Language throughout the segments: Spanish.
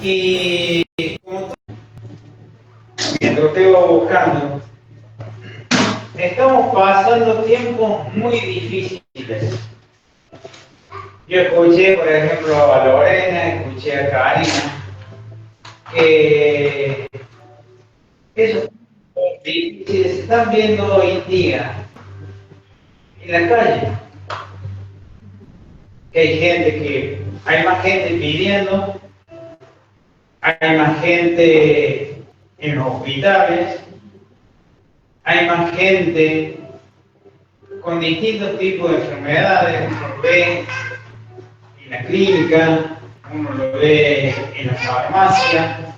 Y como mientras te voy buscando, estamos pasando tiempos muy difíciles. Yo escuché, por ejemplo, a Lorena, escuché a Karina, que esos tiempos difíciles se están viendo hoy en día en la calle. Que hay más gente pidiendo, hay más gente en los hospitales, hay más gente con distintos tipos de enfermedades. Uno lo ve en la clínica, uno lo ve en la farmacia,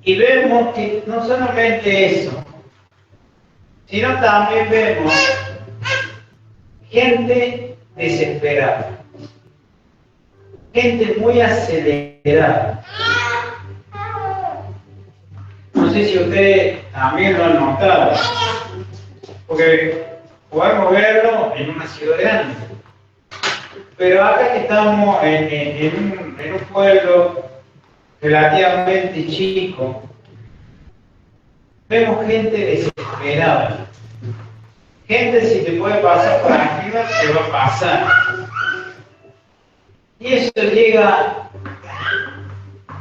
y vemos que no solamente eso, sino también vemos gente desesperada, gente muy acelerada. No sé si ustedes también lo han notado, porque podemos verlo en una ciudad grande, pero acá que estamos en un pueblo relativamente chico, vemos gente desesperada. Gente, si te puede pasar por arriba, te va a pasar. Y eso llega,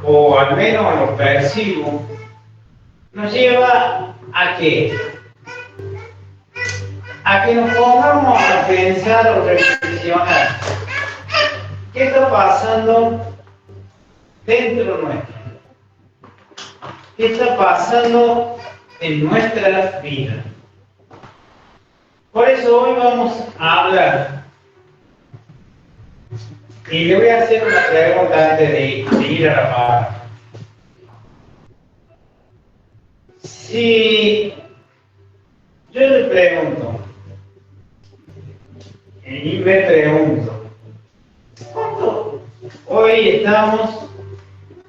o al menos lo percibo, nos lleva a qué? A que nos pongamos a pensar o reflexionar. ¿Qué está pasando dentro nuestro? ¿Qué está pasando en nuestra vida? Por eso hoy vamos a hablar. Y le voy a hacer una pregunta antes de ir a la palabra. Si yo le pregunto, y me pregunto, ¿cuánto? Hoy estamos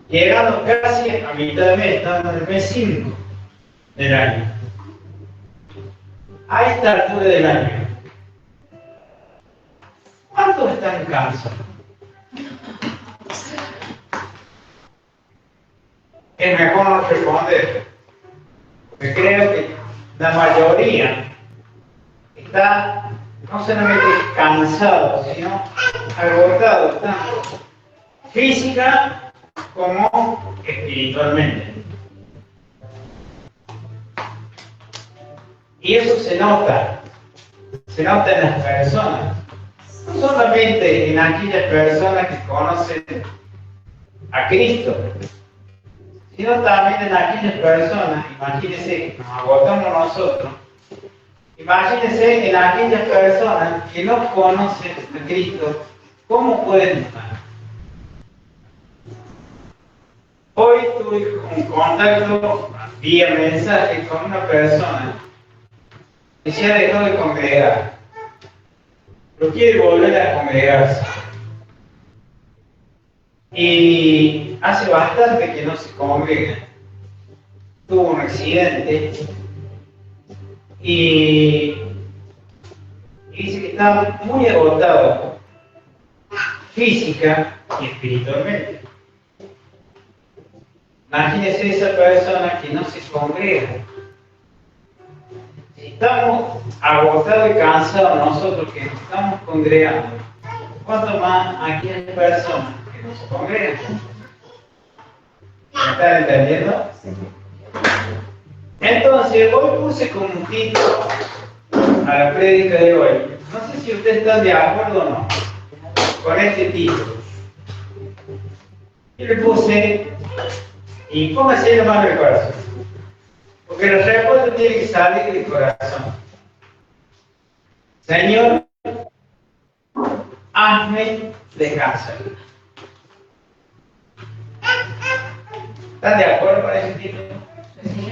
llegando casi a mitad de mes, estamos en el mes 5 del año. A esta altura del año, ¿cuántos están cansados? Es mejor no responder, porque creo que la mayoría está no solamente cansado, sino agotado, tanto física como espiritualmente. Y eso se nota en las personas, no solamente en aquellas personas que conocen a Cristo, sino también en aquellas personas. Imagínense que nos agotamos nosotros, imagínense en aquellas personas que no conocen a Cristo, ¿cómo pueden estar? Hoy tuve un contacto vía mensaje con una persona que se ha dejado de congregar, pero quiere volver a congregarse. Y hace bastante que no se congrega. Tuvo un accidente y dice que está muy agotado física y espiritualmente. Imagínense esa persona que no se congrega. Si estamos agotados y cansados nosotros que nos estamos congregando, ¿cuánto más aquellas personas que no se congregan? ¿Me están entendiendo? Entonces, hoy puse como título a la prédica de hoy. No sé si ustedes están de acuerdo o no con este título. Yo le puse, y póngase la mano en el corazón, porque la respuesta tiene que salir del corazón. Señor, hazme descansar. ¿Están de acuerdo con ese título?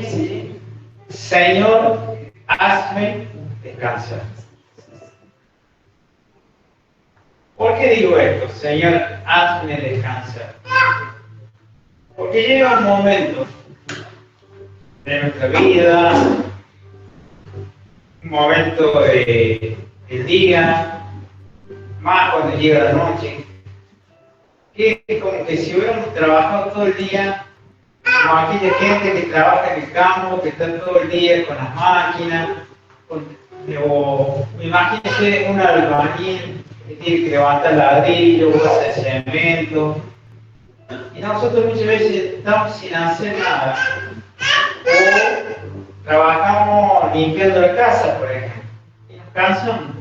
Sí. Señor, hazme descansar. ¿Por qué digo esto? Señor, hazme descansar. Porque llega un momento de nuestra vida, un momento del día, más cuando llega la noche, que como que si hubiéramos trabajado todo el día, como aquella gente que trabaja en el campo, que está todo el día con las máquinas, o imagínense un albañil que tiene que levantar ladrillo, bolsa de cemento, y nosotros muchas veces estamos sin hacer nada, o trabajamos limpiando la casa, por ejemplo, y nos cansamos.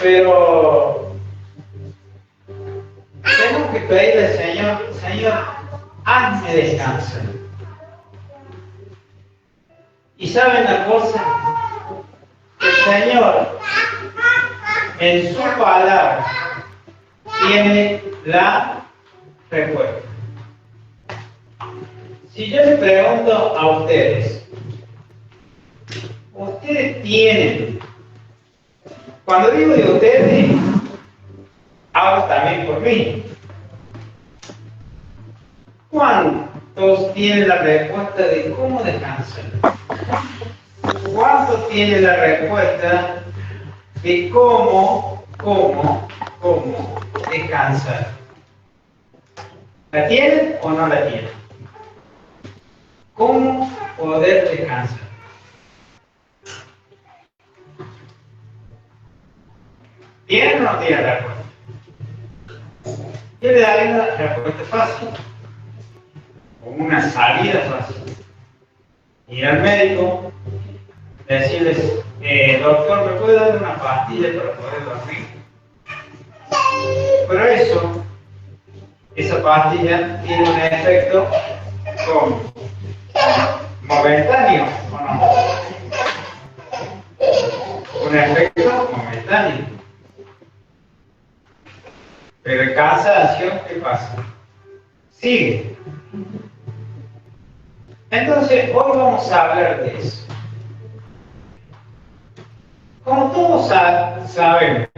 Pero tenemos que pedirle al Señor, Señor, hazme descansar. Y saben la cosa, el Señor en su palabra tiene la respuesta. Si yo les pregunto a ustedes, ustedes tienen, cuando digo de ustedes, hablo también por mí. ¿Cuántos tienen la respuesta de cómo descansar? ¿Cuántos tienen la respuesta de cómo descansar? ¿La tienen o no la tienen? ¿Cómo poder descansar? ¿Tienen o no tienen la respuesta? Yo le daré una respuesta fácil, o una salida fácil. Ir al médico, decirles, doctor, ¿me puede dar una pastilla para poder dormir? Pero esa pastilla tiene un efecto como momentáneo, ¿o no? Un efecto momentáneo. Pero el cansancio, ¿qué pasa? Sigue. Entonces, hoy vamos a hablar de eso. Como todos sabemos,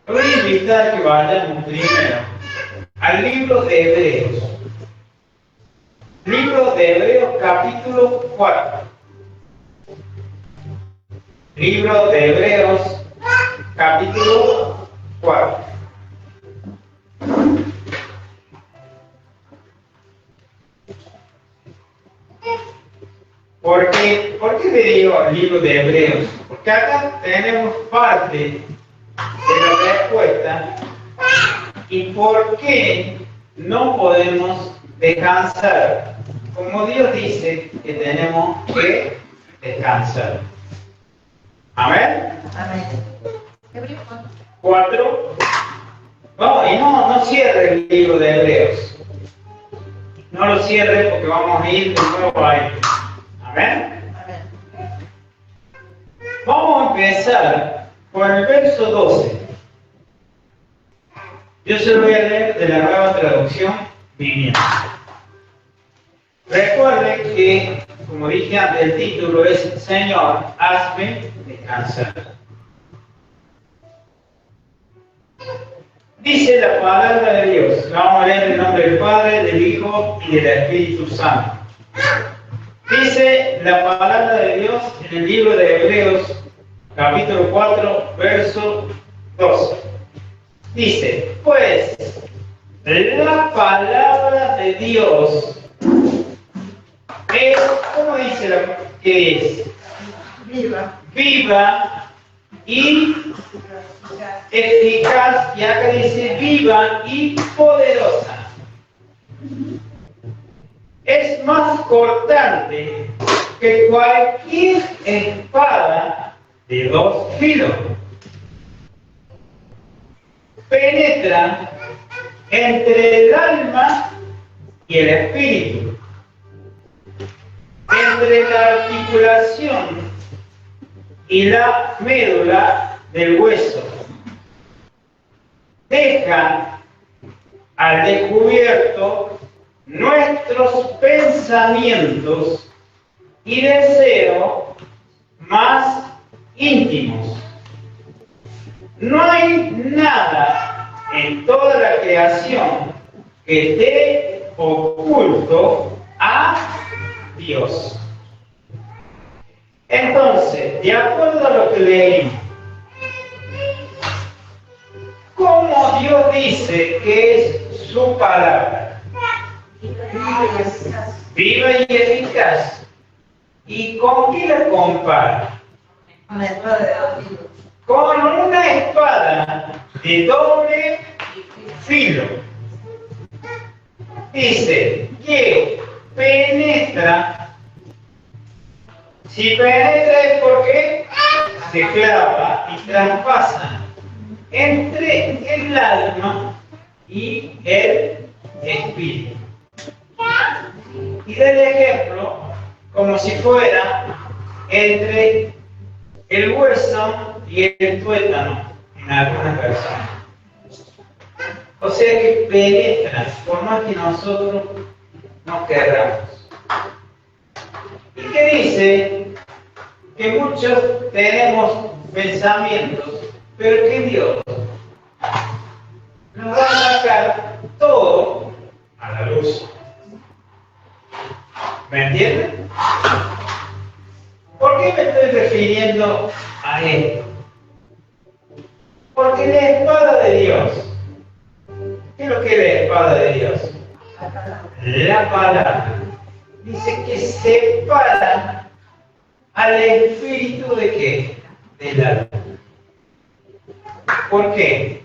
voy a invitar a que vayamos primero al libro de Hebreos. Libro de Hebreos, capítulo 4. Libro de Hebreos, capítulo 4. ¿Por qué le digo libro de Hebreos? Porque acá tenemos parte de la respuesta y por qué no podemos descansar, como Dios dice que tenemos que descansar. ¿Amén? Amén. Hebreos 4. Vamos, y no cierre el libro de Hebreos. No lo cierre porque vamos a ir de nuevo ahí. ¿Amén? Amén. Vamos a empezar por el verso 12. Yo se lo voy a leer de la Nueva Traducción Viviente. Recuerden que, como dije antes, el título es Señor, hazme descansar. Dice la palabra de Dios. Vamos a leer en el nombre del Padre, del Hijo y del Espíritu Santo. Dice la palabra de Dios en el libro de Hebreos, capítulo 4, verso 12. Dice, pues, la palabra de Dios es, ¿cómo dice que es? Viva y eficaz, y acá dice viva y poderosa. Es más cortante que cualquier espada de 2 filos. Penetra entre el alma y el espíritu, entre la articulación y la médula del hueso. Deja al descubierto nuestros pensamientos y deseos más íntimos. No hay nada en toda la creación que esté oculto a Dios. Entonces, de acuerdo a lo que leímos, ¿cómo cómo Dios dice que es su palabra. Viva y eficaz. ¿Y con qué la compara? Con una espada de doble filo. Dice que penetra. Si penetra es porque se clava y traspasa entre el alma y el espíritu. Y del ejemplo como si fuera entre el hueso y el tuétano en algunas personas. O sea que penetra, por más que nosotros no querramos. ¿Y qué dice? Que muchos tenemos pensamientos, pero que Dios nos va a sacar todo a la luz. ¿Me entienden? ¿Por qué me estoy refiriendo a esto? Porque la espada de Dios, ¿qué es lo que es la espada de Dios? La palabra. Dice que separa al espíritu de qué? Del alma. ¿Por qué?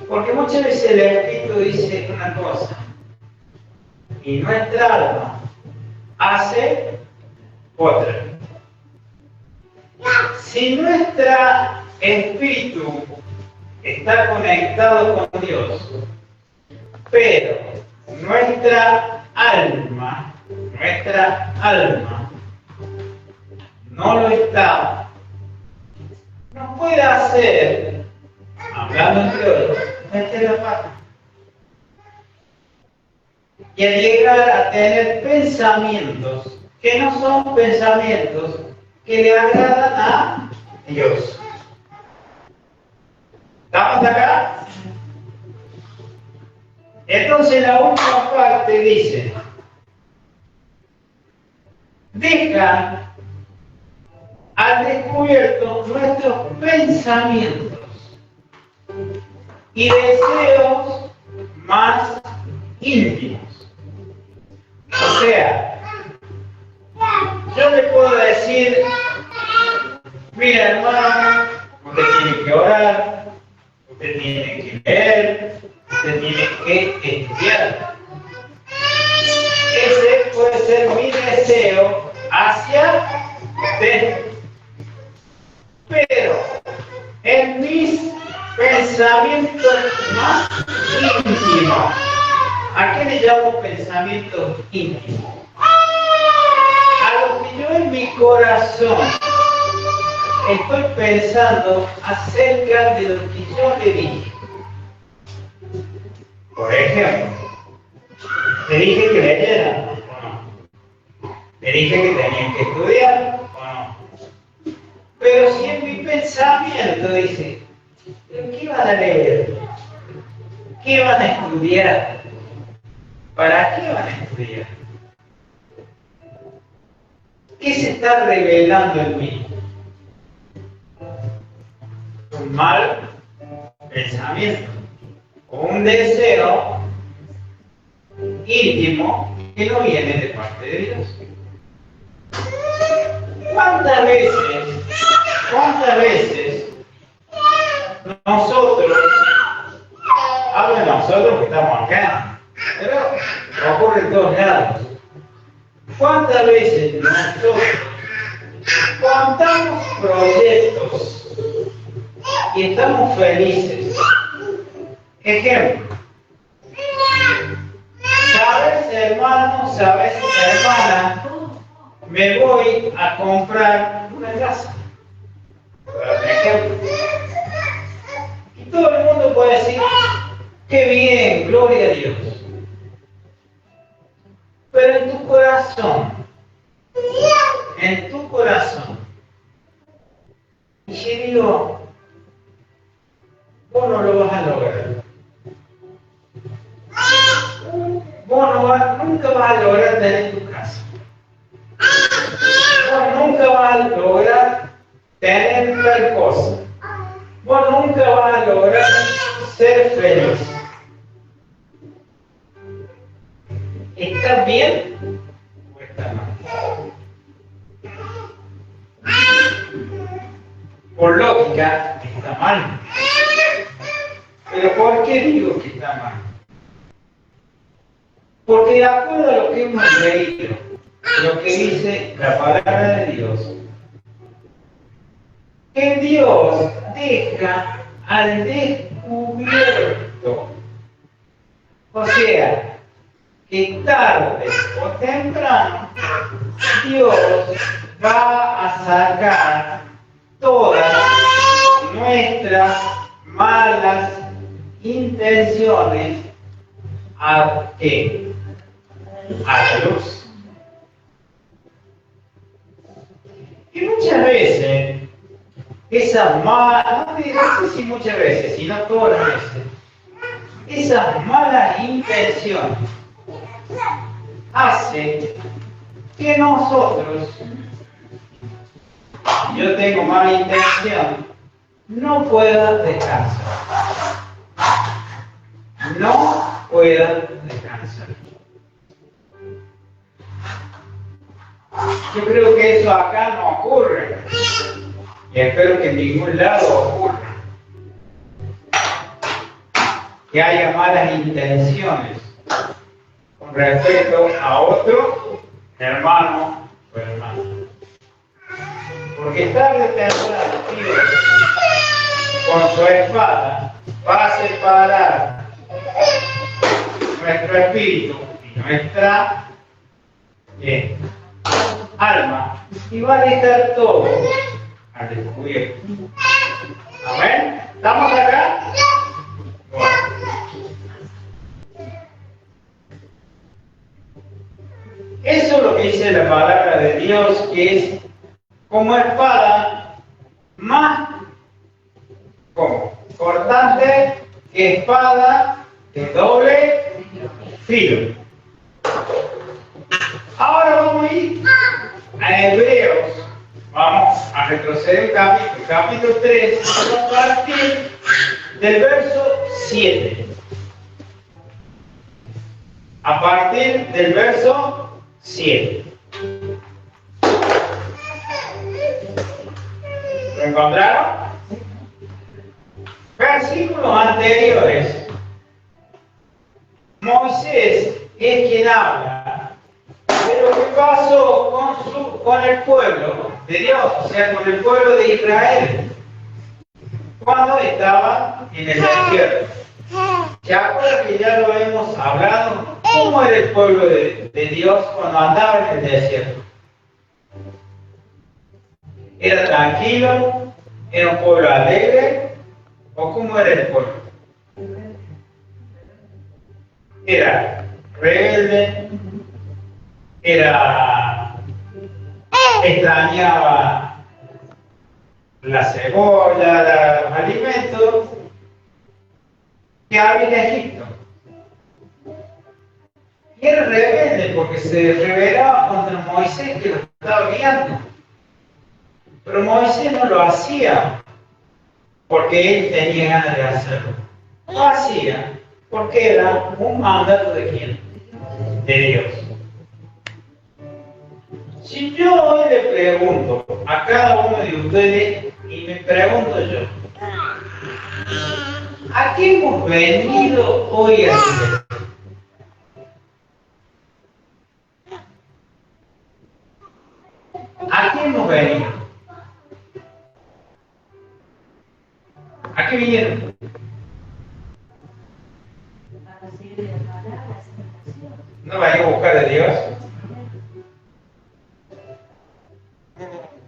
Porque muchas veces el espíritu dice una cosa y nuestra alma hace otra. Si nuestro espíritu está conectado con Dios, pero nuestra alma no lo está, no puede hacer, hablando en teoría, meter la pata. Y al llegar a tener pensamientos que no son pensamientos que le agradan a Dios. ¿Estamos acá? Entonces la última parte dice, deja al descubierto nuestros pensamientos y deseos más íntimos. O sea, yo le puedo decir, mira hermano, usted tiene que orar, usted tiene que leer, usted tiene que estudiar. Ese puede ser mi deseo hacia usted. Pero en mis pensamientos más íntimos, ¿a qué le llamo pensamientos íntimos? A lo que yo en mi corazón estoy pensando acerca de lo que yo le dije. Por ejemplo, le dije que leyera, ¿o no? Le dije que tenía que estudiar, ¿o no? Pero si en mi pensamiento dice, ¿qué van a leer? ¿Qué van a estudiar? ¿Para qué van a estudiar? ¿Qué se está revelando en mí? Un mal pensamiento o un deseo íntimo que no viene de parte de Dios. ¿Cuántas veces nosotros, hablo de nosotros que estamos acá, pero ocurre en todos lados? ¿Cuántas veces nosotros contamos proyectos y estamos felices? Ejemplo, ¿sabes, hermano? ¿Sabes, hermana? Me voy a comprar una casa. Por ejemplo. Y todo el mundo puede decir, qué bien, gloria a Dios. Pero en tu corazón, y si digo, vos no lo vas a lograr. Nunca vas a lograr tener tu casa. Vos nunca vas a lograr tener tal cosa. vos nunca vas a lograr ser feliz. ¿Está bien o está mal? Por lógica, está mal. Pero ¿por qué digo que está mal? Porque de acuerdo a lo que hemos leído, lo que dice la palabra de Dios, que Dios deja al descubierto. O sea, que tarde o temprano Dios va a sacar todas nuestras malas intenciones a ¿qué? A la luz. Y muchas veces esas malas, no sé si muchas veces, sino todas las veces, esas malas intenciones hacen que nosotros, si yo tengo mala intención, no pueda descansar. No pueda descansar. Yo creo que eso acá no ocurre. Y espero que en ningún lado ocurra. Que haya malas intenciones con respecto a otro hermano o hermana. Porque tarde o temprano Dios, con su espada, va a separar nuestro espíritu y nuestra alma y va a dejar todo al descubierto. ¿Amén? ¿Estamos acá? Bueno. Eso es lo que dice la palabra de Dios, que es como espada más cortante que espada de doble filo. Ahora vamos a ir a Hebreos. Vamos a retroceder un capítulo 3, a partir del verso 7. A partir del verso 7. ¿Lo encontraron? Versículos anteriores. Moisés es quien habla de lo que pasó con el pueblo de Dios, o sea, con el pueblo de Israel, cuando estaba en el desierto. ¿Se acuerdan que ya lo hemos hablado? ¿Cómo era el pueblo de Dios cuando andaba en el desierto? ¿Era tranquilo? ¿Era un pueblo alegre? ¿O cómo era el pueblo? Era rebelde, extrañaba la cebolla, los alimentos que había en Egipto. Y era rebelde porque se rebelaba contra Moisés que lo estaba guiando. Pero Moisés no lo hacía porque él tenía ganas de hacerlo. Lo hacía porque era un mandato de ¿quién? De Dios. Si yo hoy le pregunto a cada uno de ustedes y me pregunto yo, ¿a qué hemos venido hoy a hacer? ¿A qué hemos venido? ¿A qué vinieron? ¿No venimos a buscar de Dios?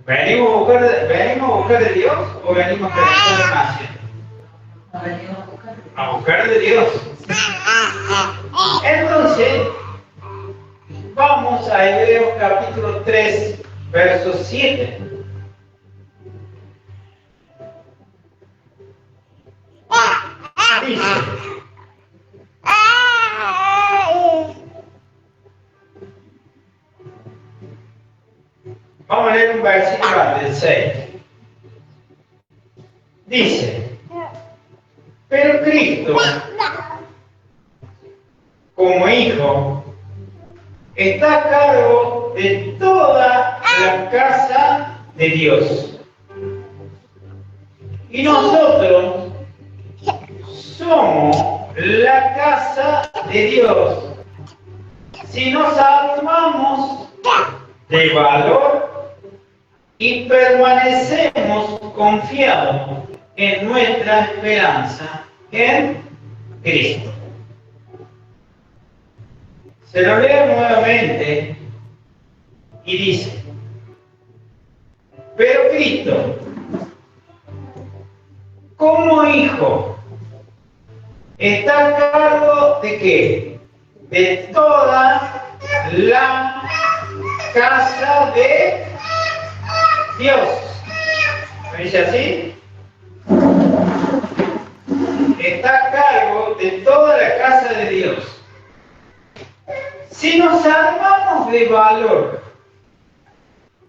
¿Venimos a buscar de Dios o venimos a buscar de nación? A buscar de Dios. Entonces, vamos a Hebreos capítulo 3, verso 7. Dice: vamos a leer un versículo del 6. Dice: Pero Cristo, como Hijo, está a cargo de toda la casa de Dios. Y nosotros somos la casa de Dios si nos armamos de valor y permanecemos confiados en nuestra esperanza en Cristo. Se lo leo nuevamente y dice: pero Cristo, como Hijo, está a cargo de ¿qué? De toda la casa de Dios. ¿Me dice así? Está a cargo de toda la casa de Dios. Si nos armamos de valor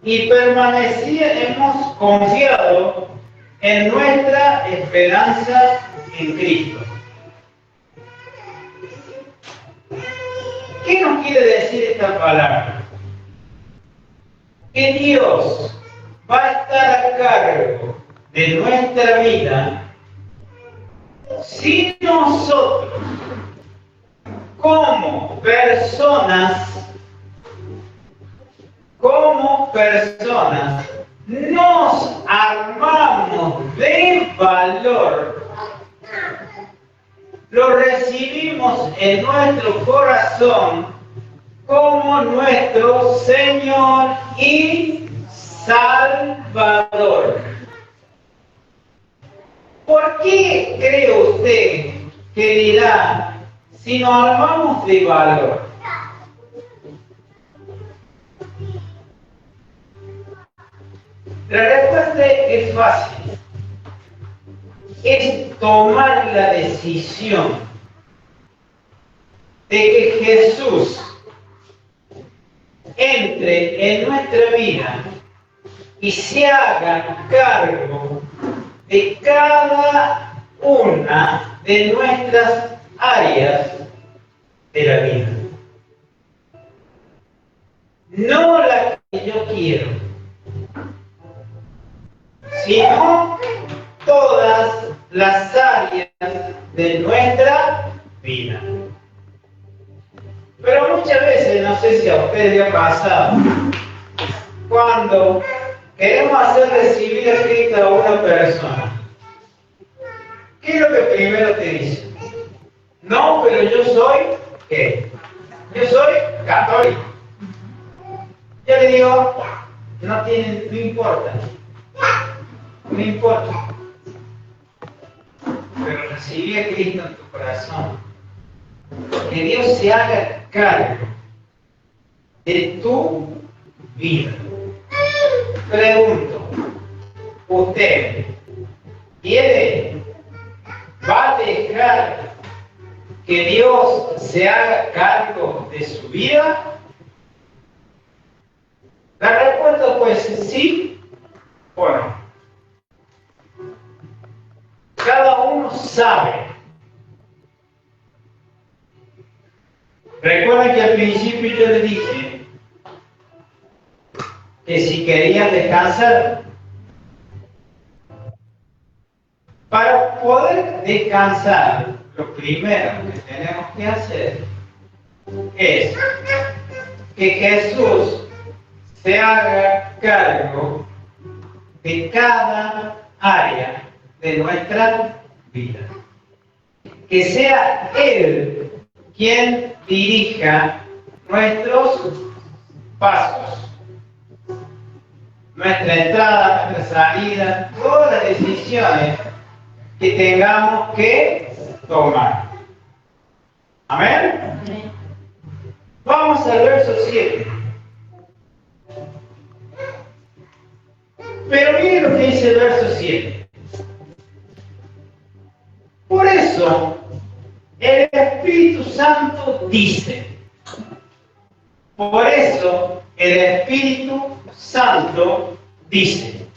y permanecemos confiados en nuestra esperanza en Cristo. ¿Qué nos quiere decir esta palabra? Que Dios va a estar a cargo de nuestra vida si nosotros, como personas, nos armamos de valor, lo recibimos en nuestro corazón como nuestro Señor y Salvador. ¿Por qué cree usted que dirá si nos armamos de valor? La respuesta es fácil. Es tomar la decisión de que Jesús entre en nuestra vida y se haga cargo de cada una de nuestras áreas de la vida. No la que yo quiero, sino todas las áreas de nuestra vida. Pero muchas veces, no sé si a ustedes les ha pasado, cuando queremos hacer recibir a Cristo a una persona, ¿qué es lo que primero te dice? No, pero yo soy, ¿qué? Yo soy católico. Yo le digo, no importa. No importa. Pero recibí a Cristo en tu corazón. Que Dios se haga cargo de tu vida. Pregunto, ¿usted va a dejar que Dios se haga cargo de su vida? La respuesta puede ser sí o no. Cada uno sabe. Recuerden que al principio yo les dije que si querían descansar, para poder descansar, lo primero que tenemos que hacer es que Jesús se haga cargo de cada área de nuestra vida. Que sea Él quien dirija nuestros pasos, nuestra entrada, nuestra salida, todas las decisiones que tengamos que tomar. ¿Amén? Vamos al verso 7. Pero miren lo que dice el verso 7. Por eso, el Espíritu Santo dice, por eso el Espíritu Santo dice,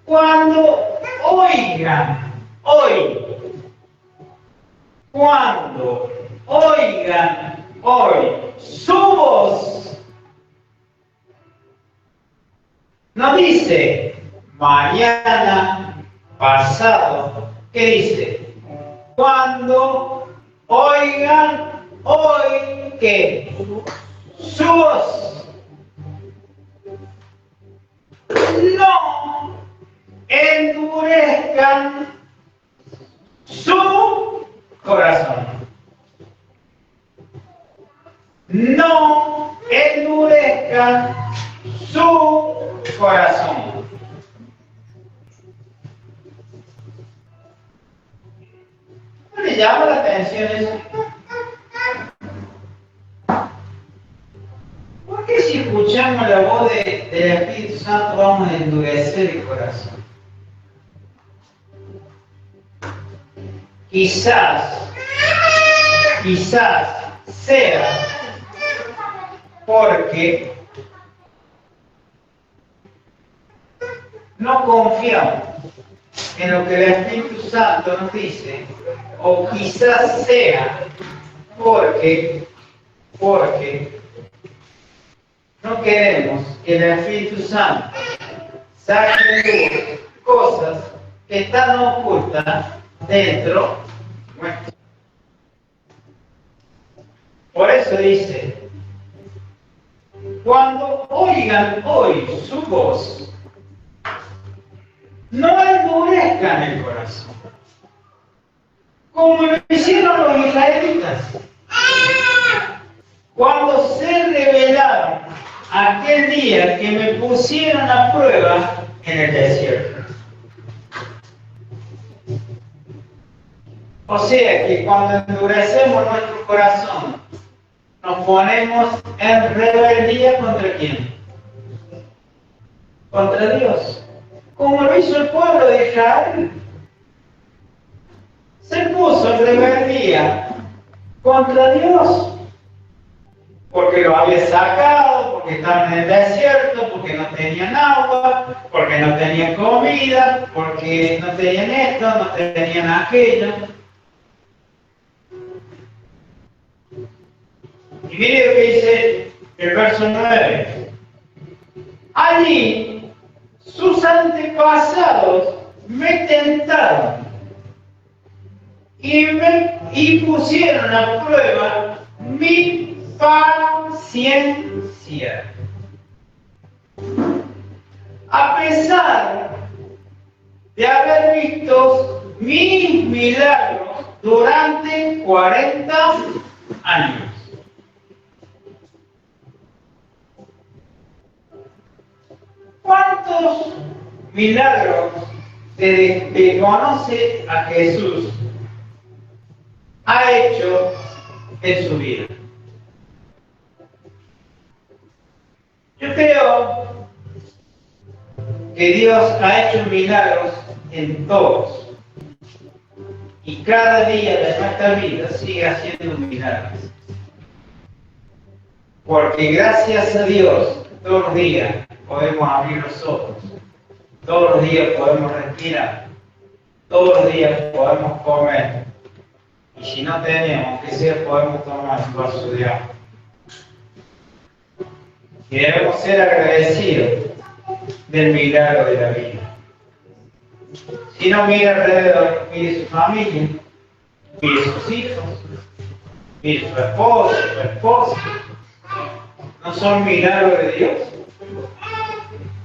cuando oigan hoy, cuando oigan hoy su voz, no dice mañana, pasado, ¿qué dice? Cuando oigan hoy, ¿qué? Su voz. No endurezcan su corazón. No endurezcan su corazón. ¿No le llama la atención eso? ¿Por qué si escuchamos la voz del Espíritu Santo vamos a endurecer el corazón? Quizás sea porque no confiamos en lo que el Espíritu Santo nos dice, o quizás sea porque no queremos que el Espíritu Santo saque de luz cosas que están ocultas dentro nuestro. Por eso dice, cuando oigan hoy su voz, no endurezcan el corazón, como lo hicieron los israelitas. Cuando se rebelaron aquel día que me pusieron a prueba en el desierto. O sea que cuando endurecemos nuestro corazón, nos ponemos en rebeldía ¿contra quién? Contra Dios. Como lo hizo el pueblo de Israel. Se puso en rebeldía contra Dios. Porque lo había sacado, porque estaban en el desierto, porque no tenían agua, porque no tenían comida, porque no tenían esto, no tenían aquello. Y mire lo que dice el verso 9. Allí sus antepasados me tentaron y pusieron a prueba mi paciencia. A pesar de haber visto mis milagros durante 40 años. ¿Cuántos milagros se conoce a Jesús ha hecho en su vida? Yo creo que Dios ha hecho milagros en todos. Y cada día de nuestra vida sigue haciendo milagros. Porque gracias a Dios, todos los días podemos abrir los ojos. Todos los días podemos respirar. Todos los días podemos comer. Y si no tenemos, que sea, podemos tomar un vaso de agua. Y debemos ser agradecidos del milagro de la vida. Si no mira alrededor, mire su familia, mire sus hijos, mire su esposo, su esposa. ¿No son milagros de Dios?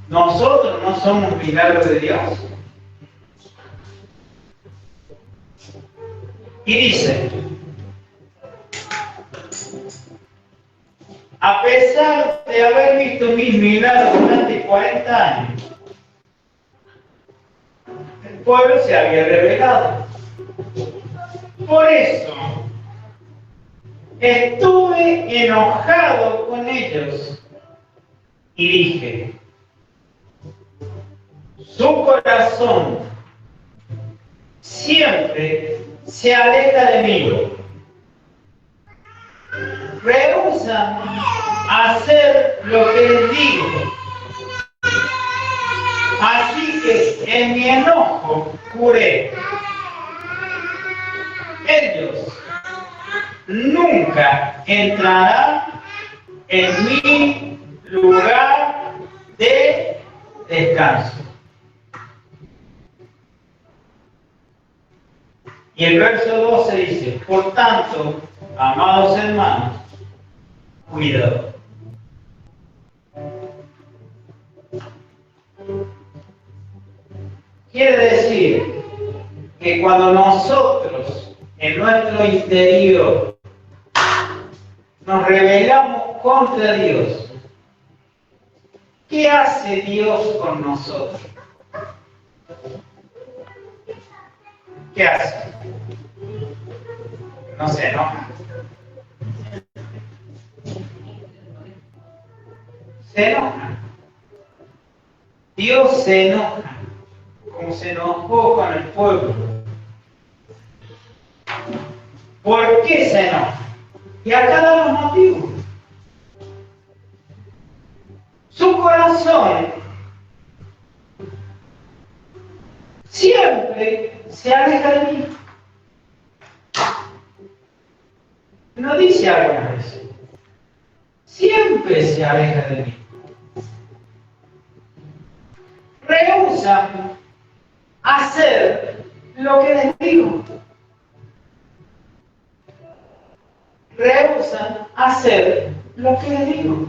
¿Nosotros no somos milagros de Dios? Y dice, a pesar de haber visto mis milagros durante 40 años, el pueblo se había rebelado. Por eso, estuve enojado con ellos y dije, su corazón siempre se aleja de mí. Rehúsan hacer lo que les digo. Así que en mi enojo juré, nunca entrará en mi lugar de descanso. Y el verso 12 dice, por tanto, amados hermanos, cuidado. Quiere decir que cuando nosotros en nuestro interior nos rebelamos contra Dios, ¿qué hace Dios con nosotros? ¿Qué hace? No se enoja. Se enoja. Dios se enoja, como se enojó con el pueblo. ¿Por qué se enoja? Y acá da los motivos. Su corazón siempre se aleja de mí. No dice algunas veces. Siempre se aleja de mí. Rehúsa hacer lo que les digo. Rehúsa hacer lo que les digo.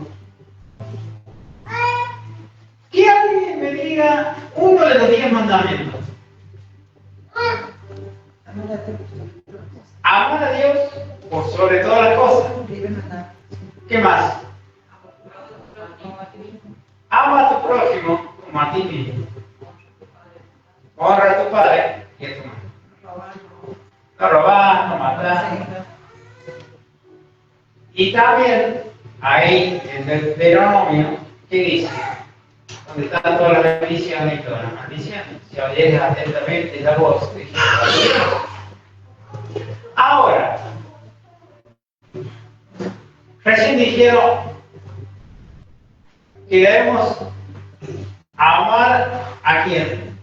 Que alguien me diga uno de los 10 mandamientos. Amar a Dios por sobre todas las cosas. ¿Qué más? Ama a tu prójimo como a ti mismo. Honra a tu padre y a tu madre. No robás, no matás. Y también ahí en el Deuteronomio, ¿qué dice? Donde están todas las bendiciones y todas las maldiciones. Si oyeres atentamente la voz de Jehová. Ahora, recién dijeron que debemos amar a quién,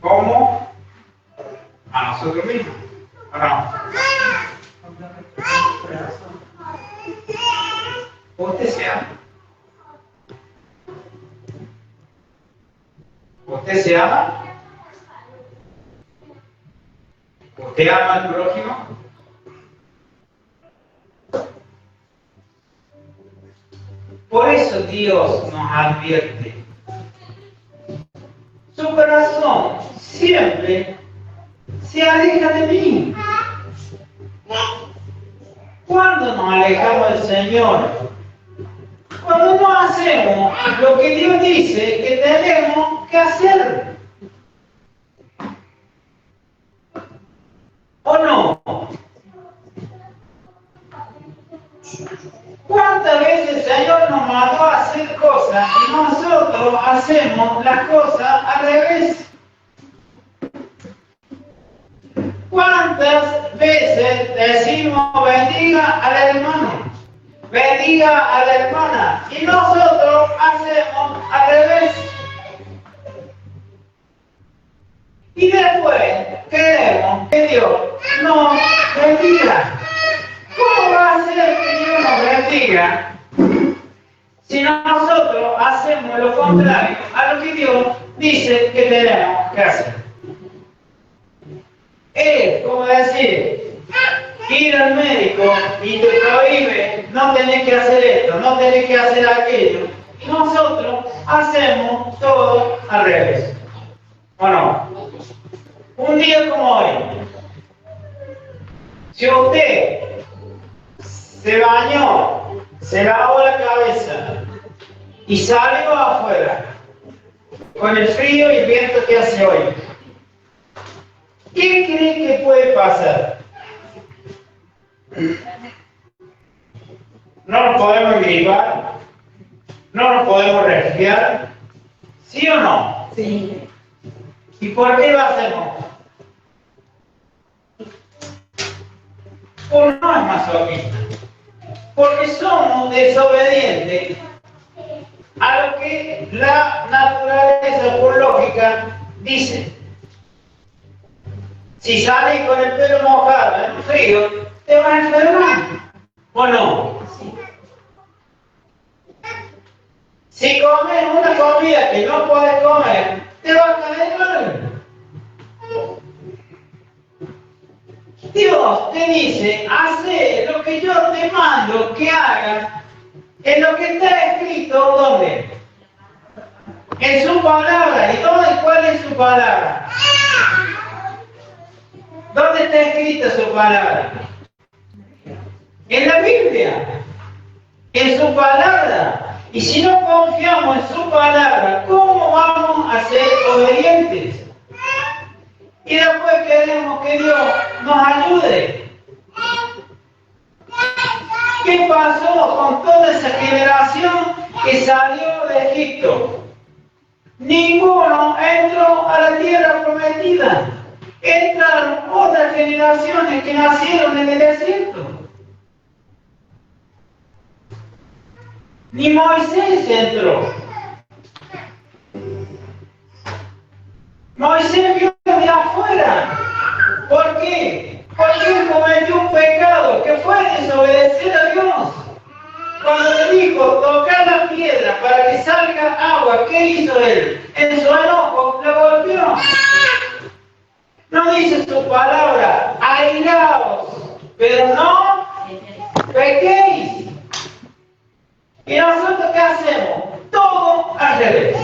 como a nosotros mismos, ¿o no? Usted se ama. ¿Usted se ama? ¿Usted ama al prójimo? Por eso Dios nos advierte. Su corazón siempre se aleja de mí. ¿Cuándo nos alejamos del Señor? Cuando no hacemos lo que Dios dice que tenemos que hacer. ¿O no? ¿Cuántas veces el Señor nos mandó a hacer cosas y nosotros hacemos las cosas al revés? ¿Cuántas veces decimos bendiga al hermano, bendiga a la hermana y nosotros hacemos al revés? Y después queremos que Dios nos bendiga. ¿Cómo va a ser que Dios nos bendiga si nosotros hacemos lo contrario a lo que Dios dice que tenemos que hacer? Es como decir, ir al médico y te prohíbe, no tenés que hacer esto, no tenés que hacer aquello. Y nosotros hacemos todo al revés. ¿O no? Un día como hoy, si usted se bañó, se lavó la cabeza y salió afuera con el frío y el viento que hace hoy, ¿qué cree que puede pasar? No nos podemos gripar, no nos podemos resfriar, ¿sí o no? Sí. ¿Y por qué lo hacemos? Por no es masoquista. Porque somos desobedientes a lo que la naturaleza por lógica dice. Si sales con el pelo mojado en frío, te vas a enfermar. ¿O no? Si comes una comida que no puedes comer, te va a caer mal. Dios te dice, hace lo que yo te mando que hagas, en lo que está escrito, ¿dónde? En su palabra. ¿Y cuál es su palabra? ¿Dónde está escrita su palabra? En la Biblia. En su palabra. Y si no confiamos en su palabra, ¿cómo vamos a ser obedientes? Y después queremos que Dios nos ayude. ¿Qué pasó con toda esa generación que salió de Egipto? Ninguno entró a la tierra prometida. Entraron otras generaciones que nacieron en el desierto. Ni Moisés entró. Moisés vio de afuera. ¿Por qué? Porque él cometió un pecado que fue desobedecer a Dios. Cuando le dijo tocar la piedra para que salga agua, ¿qué hizo él? En su enojo lo golpeó. No dice su palabra, airaos, pero no pequéis. ¿Y nosotros qué hacemos? Todo al revés.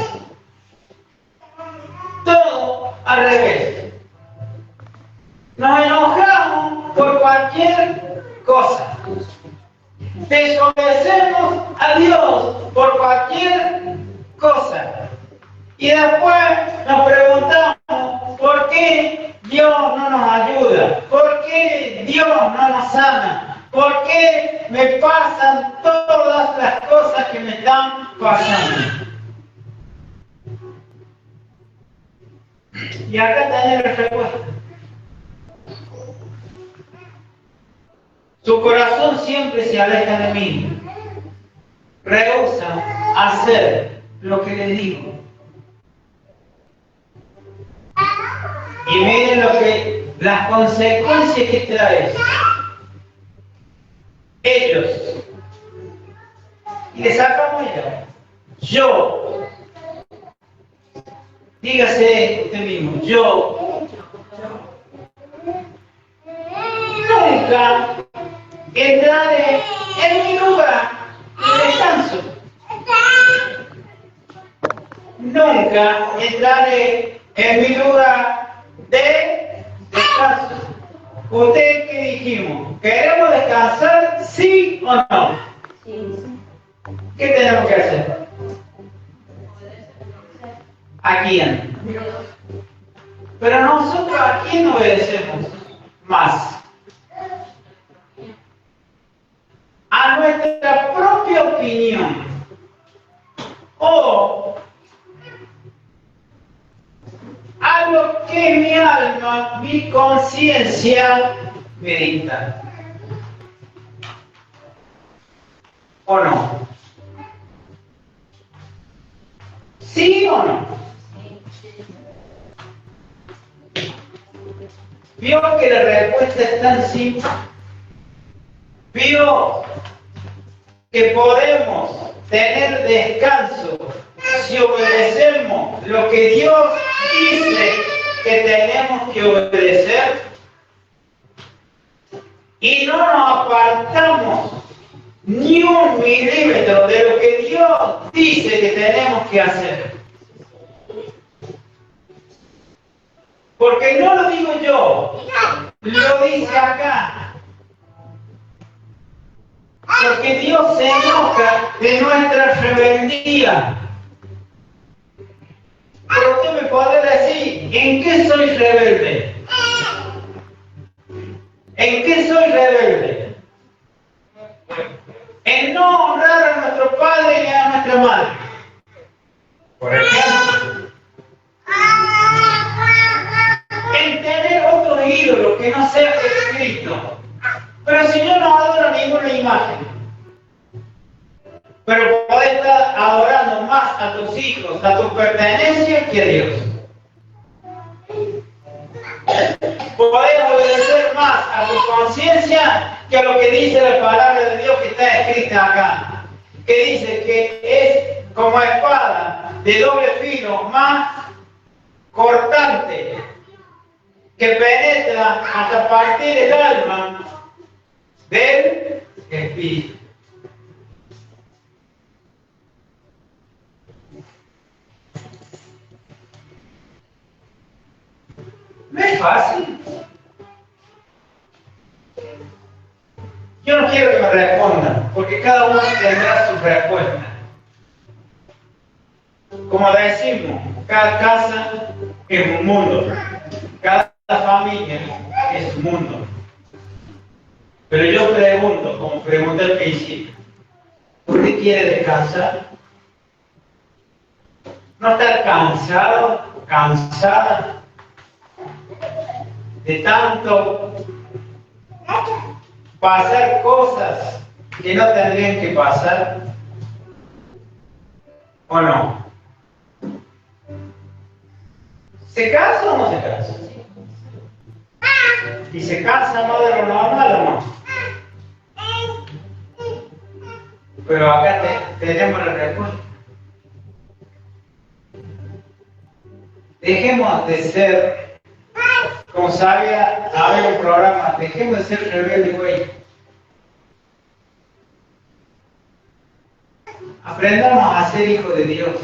Todo al revés. Nos enojamos por cualquier cosa. Desobedecemos a Dios por cualquier cosa. Y después nos preguntamos por qué Dios no nos ayuda, por qué Dios no nos sana. ¿Por qué me pasan todas las cosas que me están pasando? Y acá tenés la respuesta. Su corazón siempre se aleja de mí. Rehúsa hacer lo que le digo. Y miren las consecuencias que trae ellos. Y le sacamos ella. Yo. Dígase usted mismo. Yo. Nunca entraré en mi lugar de descanso. Nunca entraré en mi lugar de descanso. ¿Usted qué dijimos? ¿Queremos descansar, sí o no? Sí. ¿Qué tenemos que hacer? ¿A quién? Pero nosotros ¿a quién obedecemos más? ¿A nuestra propia opinión? ¿O a lo que mi alma, mi conciencia me dicta? ¿O no? ¿Sí o no? ¿Vio que la respuesta es tan simple? ¿Vio que podemos tener descanso si obedecemos lo que Dios dice que tenemos que obedecer? Y no nos apartamos ni un milímetro de lo que Dios dice que tenemos que hacer. Porque no lo digo yo, lo dice acá. Porque Dios se enoja de nuestra rebeldía. Pero usted me puede decir, ¿en qué soy rebelde? ¿En qué soy rebelde? En no honrar a nuestro padre y a nuestra madre. Por ejemplo. En tener otro ídolo que no sea Jesucristo. Pero si yo no adoro ninguna imagen, pero podés estar adorando más a tus hijos, a tu pertenencia, que a Dios. podés obedecer más a tu conciencia que a lo que dice la palabra de Dios que está escrita acá. Que dice que es como espada de doble filo, más cortante, que penetra hasta partir el alma del espíritu. No es fácil. Yo no quiero que me respondan, porque cada uno tendrá su respuesta. Como decimos, cada casa es un mundo, cada familia es un mundo. Pero yo pregunto, como pregunté al principio, ¿por qué quiere descansar? ¿No estar cansado, cansada de tanto pasar cosas que no tendrían que pasar? ¿O no? ¿Se cansa o no se cansa? ¿Y se cansa no de lo normal o no? Pero acá tenemos la respuesta. Dejemos de ser, como sabía, había un programa, dejemos de ser rebeldes, güey. Aprendamos a ser hijos de Dios.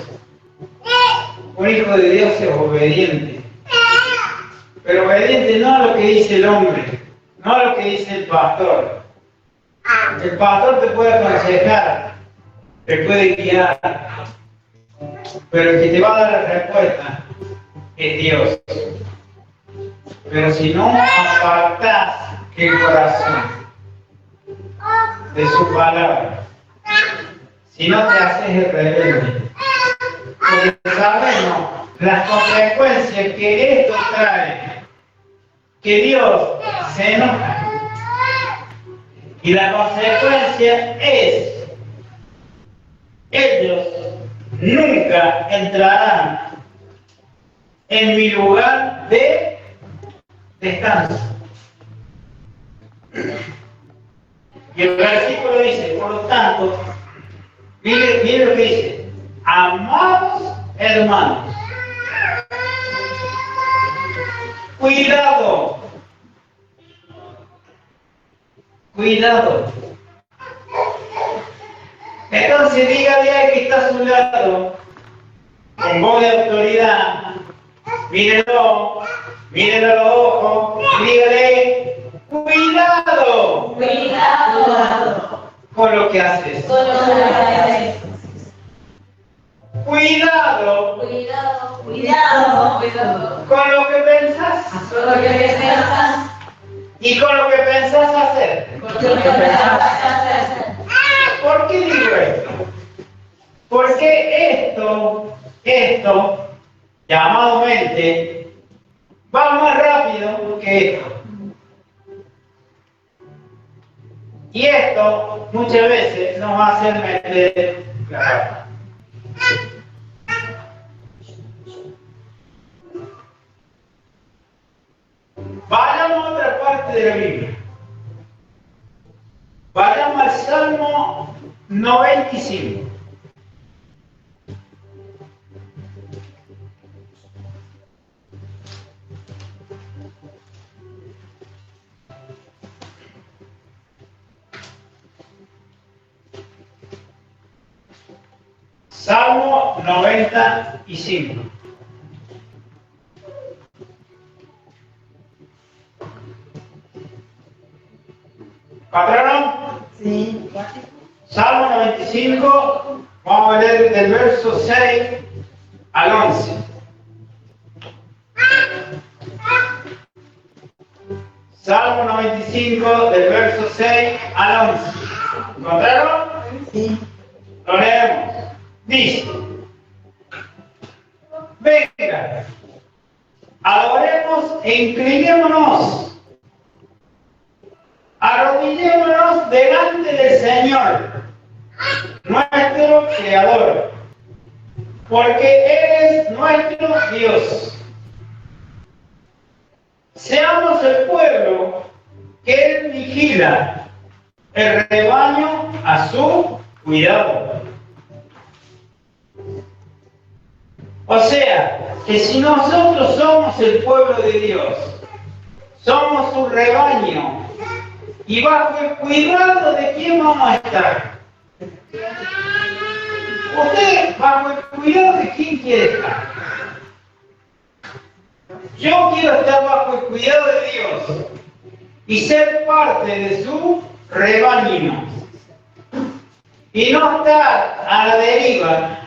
Un hijo de Dios es obediente. Pero obediente no a lo que dice el hombre, no a lo que dice el pastor. El pastor te puede aconsejar, te puede guiar, pero el que te va a dar la respuesta es Dios. Pero si no apartás el corazón de su palabra, si no te haces el rebelde, porque sabemos las consecuencias que esto trae, que Dios se enoja. Y la consecuencia es, ellos nunca entrarán en mi lugar de descanso. Y el versículo dice, por lo tanto, mire lo que dice, amados hermanos, cuidado, cuidado. Entonces dígale al que está a su lado, con voz de autoridad, mírelo a los ojos, y dígale, cuidado, Cuidado con lo que haces. con lo que haces. Cuidado Cuidado con lo que pensás con lo que piensas, y con lo que pensás hacer. con lo que pensas hacer. ¿Por qué digo esto? Porque esto, llamado mente, va más rápido que esto. Y esto muchas veces nos va a hacer meter la pata. Vayamos a otra parte de la Biblia. Vayamos al Salmo 95. Salmo 95. ¿Patrón? Sí. Salmo 95, vamos a leer del verso 6 al 11. Salmo 95, del verso 6 al 11. ¿Encontraron? Sí. Lo leemos. Dice: venga, adoremos e inclinémonos, arrodillémonos delante del Señor, nuestro Creador, porque Él es nuestro Dios. seamos el pueblo que Él vigila, el rebaño a su cuidado. O sea, que si nosotros somos el pueblo de Dios, somos su rebaño, y bajo el cuidado de quién vamos a estar. Usted, bajo el cuidado de quién quiere estar. Yo quiero estar bajo el cuidado de Dios y ser parte de su rebaño. Y no estar a la deriva,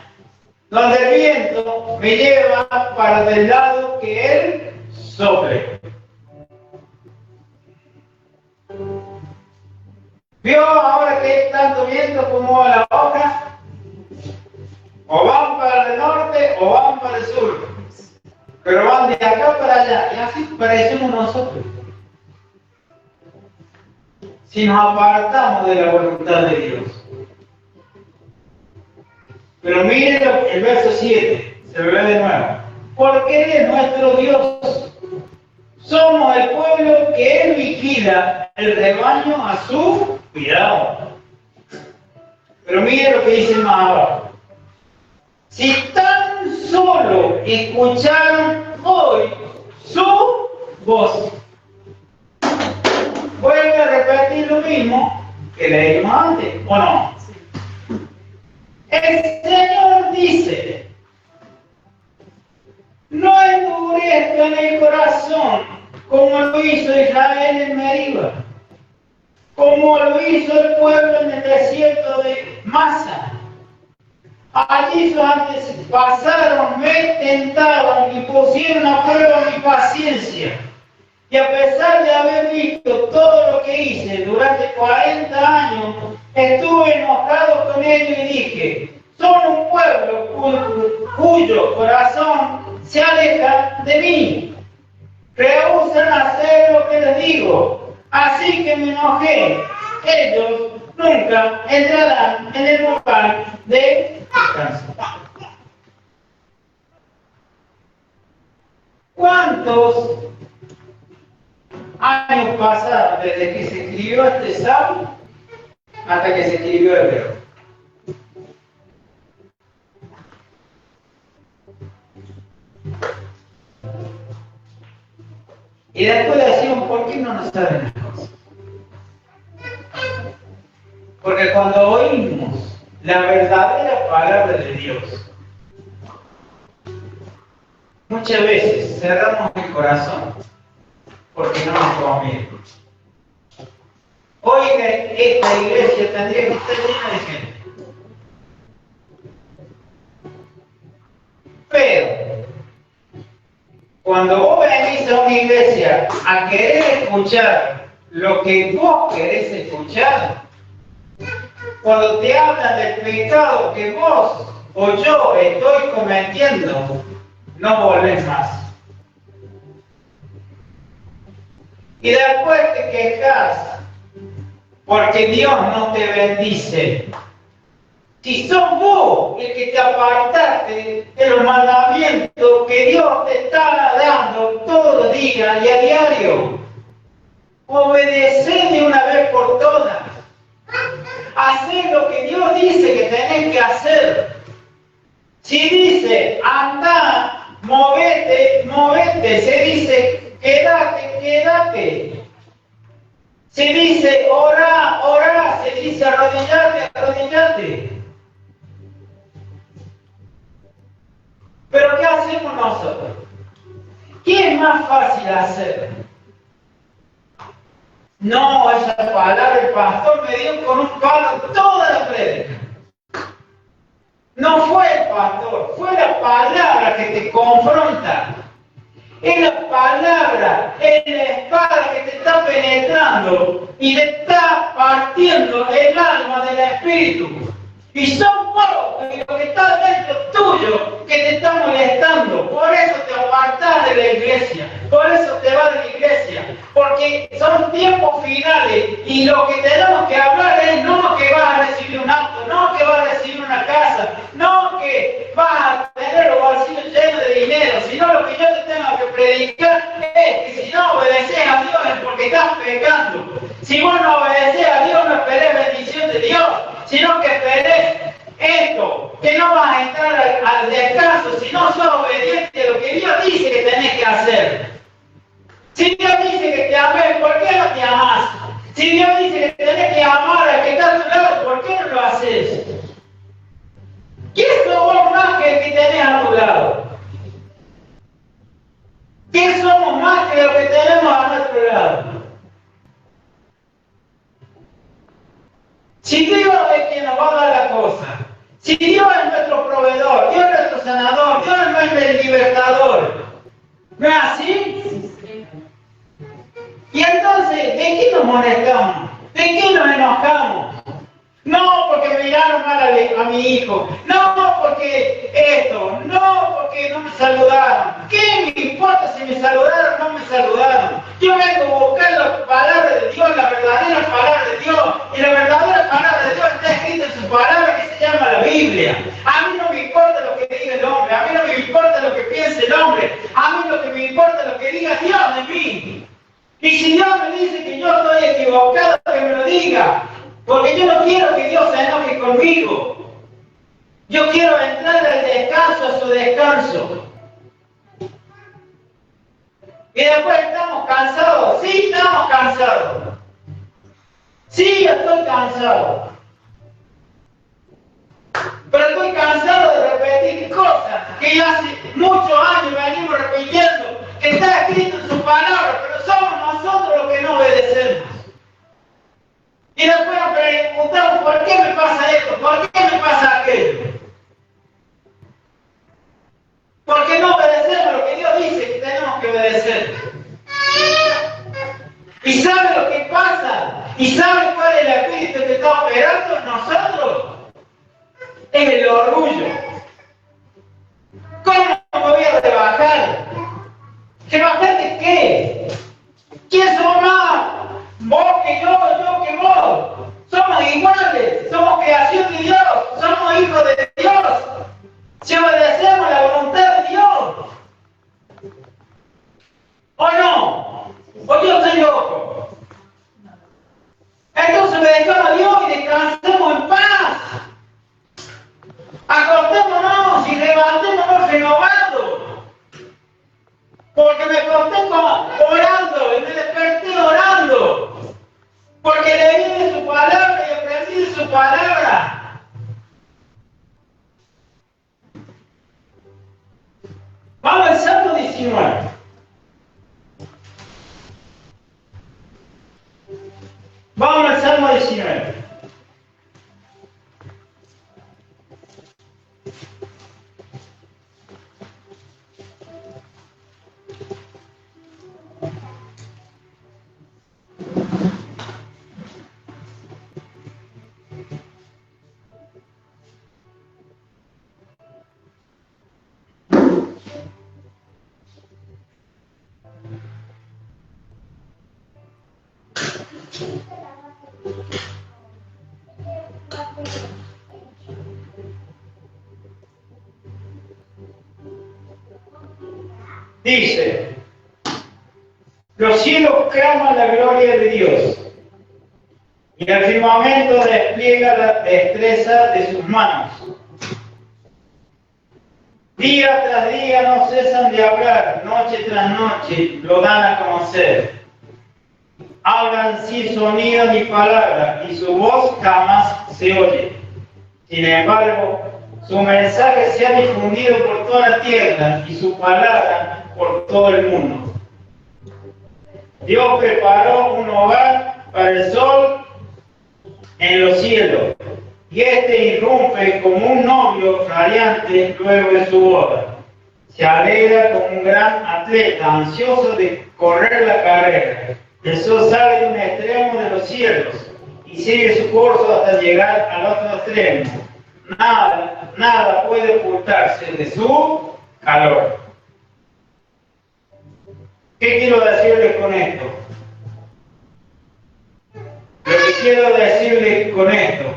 donde el viento me lleva para del lado que Él sople. ¿Vio ahora que tanto viento como a la hoja? O van para el norte o van para el sur. Pero van de acá para allá. Y así parecemos nosotros. Si nos apartamos de la voluntad de Dios. Pero miren el verso 7. Se ve de nuevo. Porque Él es nuestro Dios. Somos el pueblo que Él vigila, el rebaño a su cuidado. Pero miren lo que dice más abajo. Si tan solo escucharon hoy su voz. Vuelve a repetir lo mismo que leímos antes, ¿o no? El Señor dice, no endurezcan el corazón como lo hizo Israel en Meriba, como lo hizo el pueblo en el desierto de Masa. Allí sus antepasados pasaron, me tentaron y pusieron a prueba mi paciencia. Y a pesar de haber visto todo lo que hice durante 40 años, estuve enojado con ellos y dije, son un pueblo cuyo corazón se aleja de mí. Rehusan hacer lo que les digo, así que me enojé. Ellos nunca entrarán en el lugar de descanso. ¿Cuántos años pasaron desde que se escribió este salmo hasta que se escribió Hebreo? Y después decimos, ¿por qué no nos saben las cosas? Porque cuando oímos la verdadera palabra de Dios, muchas veces cerramos el corazón porque no nos conviene. Hoy esta iglesia tendría que estar llena de gente. Pero cuando vos venís a una iglesia a querer escuchar lo que vos querés escuchar, cuando te hablan del pecado que vos o yo estoy cometiendo, no volvés más. Y después te quejas porque Dios no te bendice. Si sos vos el que te apartaste de los mandamientos que Dios te está dando todo el día y a diario, obedecé de una vez por todas. Hacé lo que Dios dice que tenés que hacer. Si dice, anda, movete, movete. Se dice, quédate, quédate. Se dice, ora, ora. Se dice, arrodillate, arrodillate. Pero ¿qué hacemos nosotros? ¿Qué es más fácil hacer? No, esa palabra el pastor me dio con un palo toda la prédica. No fue el pastor, fue la palabra que te confronta. Es la palabra, es la espada que te está penetrando y te está partiendo el alma del espíritu. Y son vos, lo que está dentro tuyo, que te está molestando. Por eso te apartás de la iglesia. Por eso te vas de la iglesia. Porque son tiempos finales. Y lo que tenemos que hablar es no que vas a recibir un auto, no que vas a recibir una casa, no que vas a tener los bolsillos llenos de dinero, sino lo que yo te tengo que predicar es que si no porque estás pecando. Si vos no obedeces a Dios, no esperes bendición de Dios, sino que esperes esto, que no vas a entrar al descanso si no sos obediente a lo que Dios dice que tenés que hacer. Si Dios dice que te ames, ¿por qué no te amás? Si Dios dice que tenés que amar al que está a tu lado, ¿por qué no lo haces? ¿Quién sos vos más que el que tenés a tu lado? ¿Quién somos más que lo que tenemos a nuestro lado? Si Dios es quien nos va a dar la cosa, si Dios es nuestro proveedor, Dios es nuestro sanador, Dios es nuestro libertador, ¿no es así? Y entonces, ¿de qué nos molestamos? ¿De qué nos enojamos? No porque miraron mal a mi hijo, no porque esto, no porque no me saludaron. ¿Qué me importa si me saludaron o no me saludaron? Yo vengo a buscar la palabra de Dios, la verdadera palabra de Dios, y la verdadera palabra de Dios está escrita en su palabra que se llama la Biblia. A mí no me importa lo que diga el hombre, a mí no me importa lo que piense el hombre, a mí lo que me importa es lo que diga Dios de mí. Y si Dios me dice que yo estoy equivocado, que me lo diga. Porque yo no quiero que Dios se enoje conmigo. Yo quiero entrar al descanso, a su descanso. Y después estamos cansados. Sí, estamos cansados. Sí, estoy cansado. Pero estoy cansado de repetir cosas que ya hace muchos años venimos repitiendo, que está escrito en su palabra, pero somos nosotros los que no obedecemos. Y después nos preguntamos, ¿por qué me pasa esto? ¿Por qué me pasa aquello? Porque no obedecemos lo que Dios dice que tenemos que obedecer. ¿Y sabe lo que pasa? ¿Y sabe cuál es el espíritu que está operando en nosotros? Es el orgullo. ¿Cómo me voy a rebajar? ¿Rebajar de qué? ¿Quién somos más? Vos que yo que vos. Somos iguales, somos creación de Dios, somos hijos de Dios. Si obedecemos la voluntad de Dios. ¿O no? ¿O yo estoy loco? Entonces obedezcamos a Dios y descansemos en paz. Acostémonos y levantémonos renovados. Porque me acosté orando y me desperté orando. Porque leí de su palabra y aprendí de su palabra. Vamos al Salmo 19. Vamos al Salmo 19. Dice, los cielos claman la gloria de Dios, y el firmamento despliega la destreza de sus manos. Día tras día no cesan de hablar, noche tras noche lo dan a conocer. Hablan sin sonido ni palabra, y su voz jamás se oye. Sin embargo, su mensaje se ha difundido por toda la tierra, y su palabra por todo el mundo. Dios preparó un hogar para el sol en los cielos, y este irrumpe como un novio radiante luego de su boda. Se alegra como un gran atleta ansioso de correr la carrera. El sol sale de un extremo de los cielos y sigue su curso hasta llegar al otro extremo. Nada puede ocultarse de su calor. ¿Qué quiero decirles con esto? Lo que quiero decirles con esto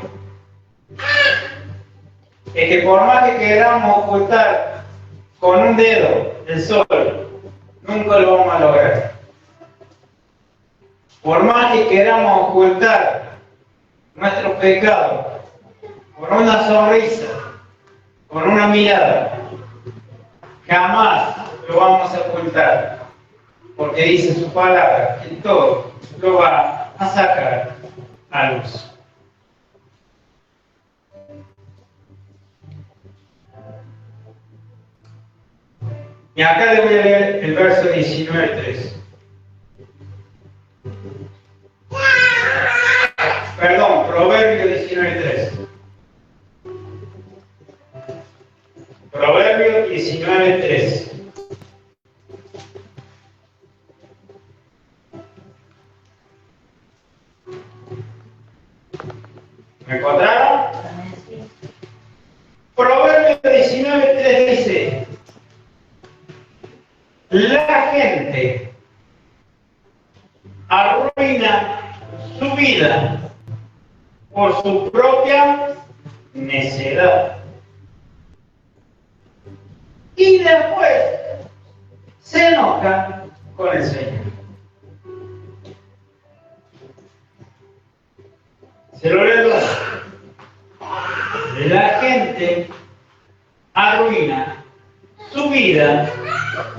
es que por más que queramos ocultar con un dedo el sol, nunca lo vamos a lograr. Por más que queramos ocultar nuestros pecados por una sonrisa, por una mirada, jamás lo vamos a ocultar, porque dice su palabra que todo lo va a sacar a luz. Y acá le voy a leer el verso 19:3. Perdón, Proverbio 19:3. Proverbio 19:3. ¿Me encontraron? Proverbio 19:3 dice: la gente arruina su vida por su propia necedad. Y después se enoja con el Señor. Se lo leo. La gente arruina su vida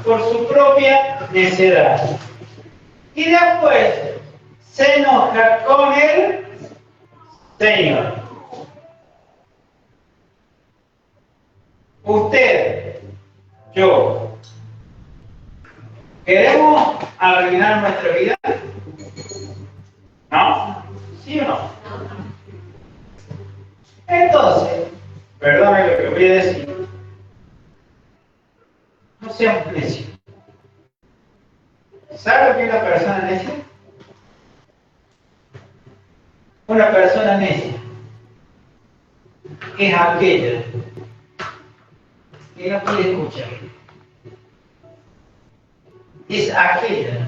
por su propia necedad. Y después se enoja con el Señor. Usted, yo, ¿queremos arruinar nuestra vida? ¿No? ¿Sí o no? Entonces, perdóname lo que voy a decir, no seamos necios. ¿Sabe lo que es la persona necia? Una persona necia es aquella que no quiere escuchar. Es aquella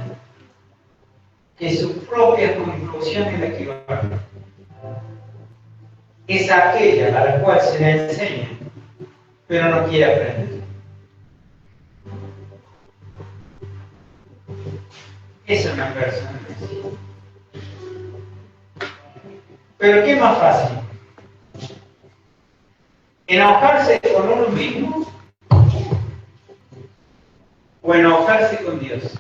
que su propia conclusión es la que va. Es aquella a la cual se le enseña, pero no quiere aprender. Esa es una persona necia. Pero ¿qué es más fácil? ¿Enojarse con uno mismo o enojarse con Dios?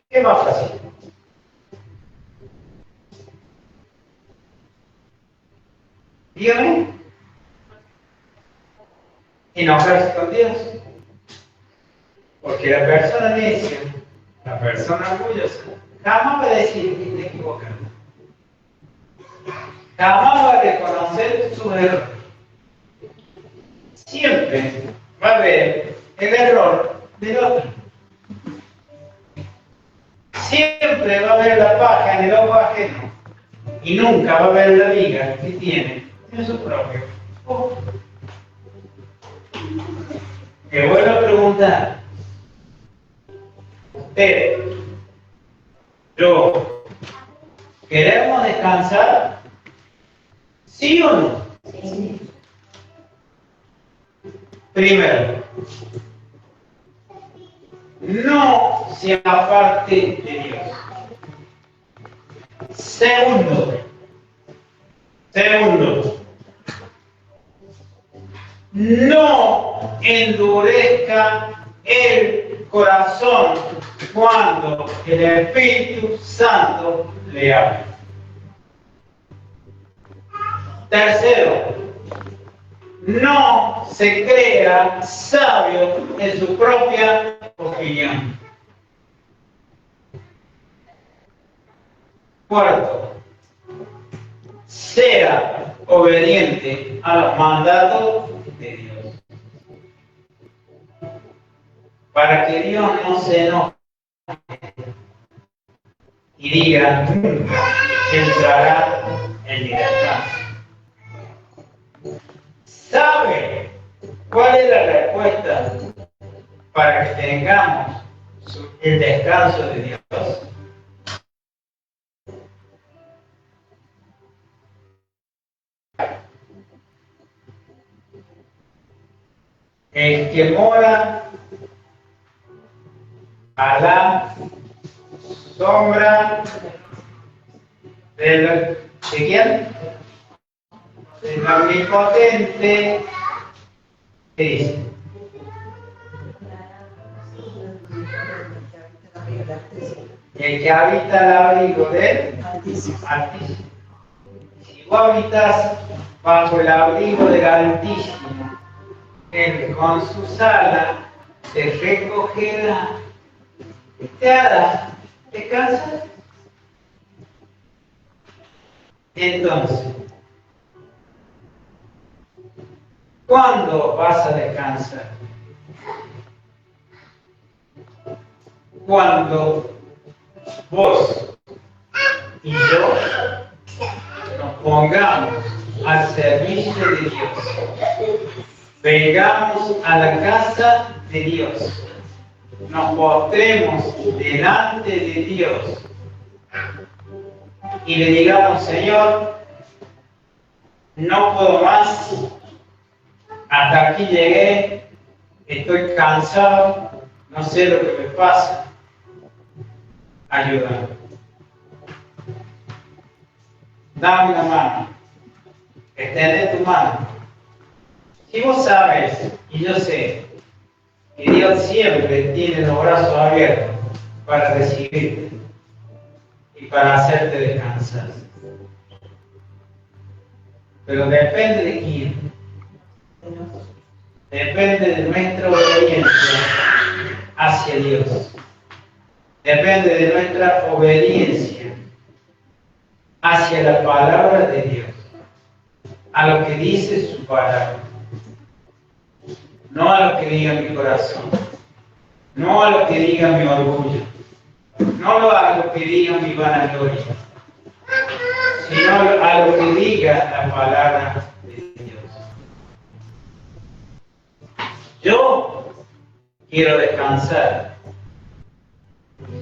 ¿Qué es más fácil? Dígame. Enojarse con Dios. Porque la persona necia, la persona orgullosa, jamás va a decir que está equivocado. Jamás va a reconocer sus errores. Siempre va a ver el error del otro. Siempre va a ver la paja en el ojo ajeno y nunca va a ver la viga que tiene en su propio ojo. Me vuelvo a preguntar, usted, yo, ¿queremos descansar? ¿Sí o no? Sí. Primero, no se aparte de Dios. Segundo, no endurezca el corazón cuando el Espíritu Santo le habla. Tercero, no se crea sabio en su propia opinión. Cuarto, sea obediente a los mandatos de Dios. Para que Dios no se enoje y diga, nunca entrará en libertad. ¿Sabe cuál es la respuesta para que tengamos el descanso de Dios? El que mora a la sombra ¿de quién? Del omnipotente. ¿Qué dice? El que habita al abrigo del Altísimo. Si vos habitas bajo el abrigo del Altísimo, Él con sus alas te recogerá, te hará descansar. Entonces, ¿cuándo vas a descansar? Cuando vos y yo nos pongamos al servicio de Dios, vengamos a la casa de Dios, nos postremos delante de Dios y le digamos: Señor, no puedo más, hasta aquí llegué, estoy cansado, no sé lo que me pasa, ayúdame. Dame una mano, extende tu mano. Si vos sabes, y yo sé, que Dios siempre tiene los brazos abiertos para recibirte y para hacerte descansar. Pero depende de quién. Depende de nuestra obediencia hacia Dios. Depende de nuestra obediencia hacia la palabra de Dios, a lo que dice su palabra. No a lo que diga mi corazón, no a lo que diga mi orgullo, no a lo que diga mi vanagloria, sino a lo que diga la palabra de Dios. Yo quiero descansar.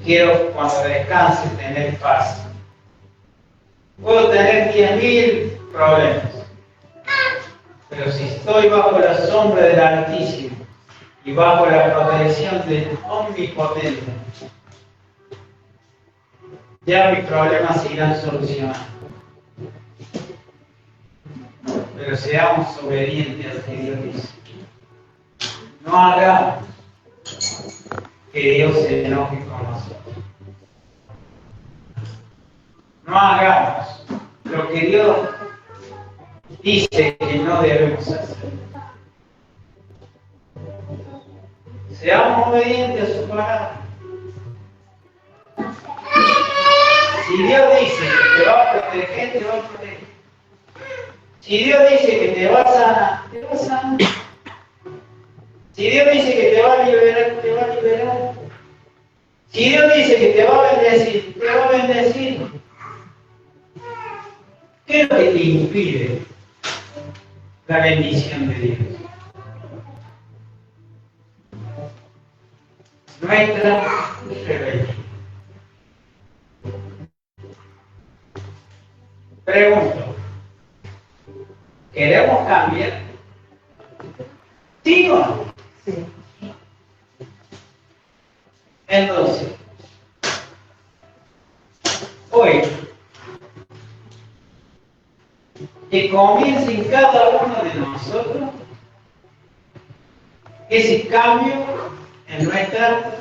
Quiero, cuando descanse, tener paz. Puedo tener 10.000 problemas, pero si estoy bajo la sombra del Altísimo y bajo la protección del Omnipotente, ya mis problemas se irán solucionando. Pero seamos obedientes a lo que Dios dice. No hagamos que Dios se enoje con nosotros. No hagamos lo que Dios dice que no debemos hacer. Seamos obedientes a su palabra. Si Dios dice que te va a proteger, te va a proteger. Si Dios dice que te va a sanar, te va a sanar. Si Dios dice que te va a liberar, te va a liberar. Si Dios dice que te va a bendecir, te va a bendecir. ¿Qué es lo que te impide la bendición de Dios? Nuestra rebeldía. Pregunto, ¿queremos cambiar? ¿Sí o no? Sí. Entonces, hoy, que comience en cada uno de nosotros ese cambio en nuestra